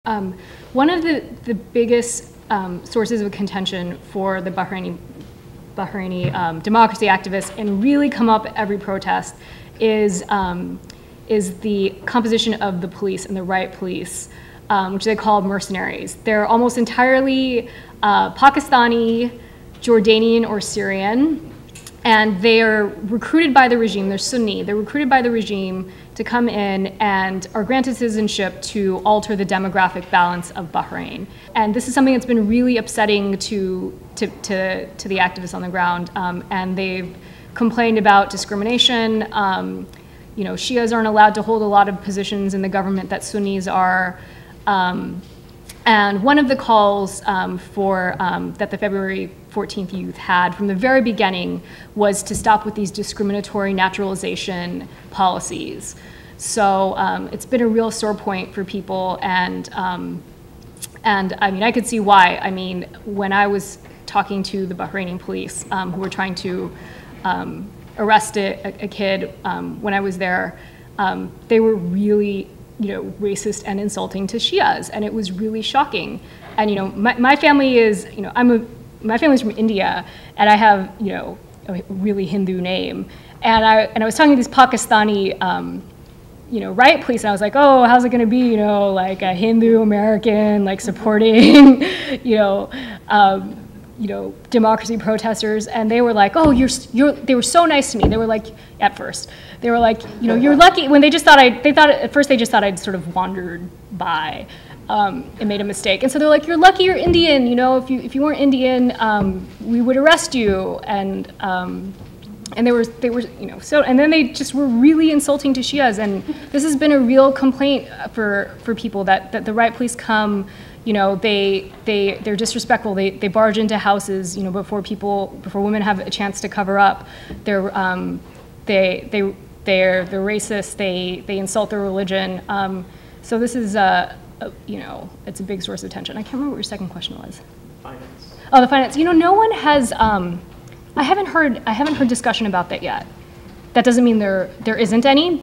One of the biggest sources of contention for the Bahraini democracy activists, and really come up at every protest, is the composition of the police and the riot police, which they call mercenaries. They're almost entirely Pakistani, Jordanian, or Syrian, and they are recruited by the regime. They're Sunni. They're recruited by the regime to come in and are granted citizenship to alter the demographic balance of Bahrain. And this is something that's been really upsetting to the activists on the ground. And they've complained about discrimination. Shias aren't allowed to hold a lot of positions in the government that Sunnis are. And one of the calls that the February 14th youth had from the very beginning was to stop with these discriminatory naturalization policies. So it's been a real sore point for people, and I mean, I could see why. I mean, when I was talking to the Bahraini police who were trying to arrest a kid when I was there, they were really racist and insulting to Shias, and it was really shocking. And my family is, my family's from India, and I have a really Hindu name, and I was talking to these Pakistani riot police, and I was like, oh, how's it going to be, like a Hindu American, like supporting, democracy protesters? And they were like, oh, they were so nice to me. They were like, at first, they were like, you're lucky. When at first they just thought I'd sort of wandered by and made a mistake. And so they're like, you're lucky you're Indian. If you weren't Indian, we would arrest you. And they were so, and then they just were really insulting to Shias. And this has been a real complaint for people that the riot police come. They're disrespectful. They barge into houses, before women have a chance to cover up. They're racist. They insult their religion. So this is it's a big source of tension. I can't remember what your second question was. Finance. Oh, the finance. No one has. I haven't heard discussion about that yet. That doesn't mean there isn't any.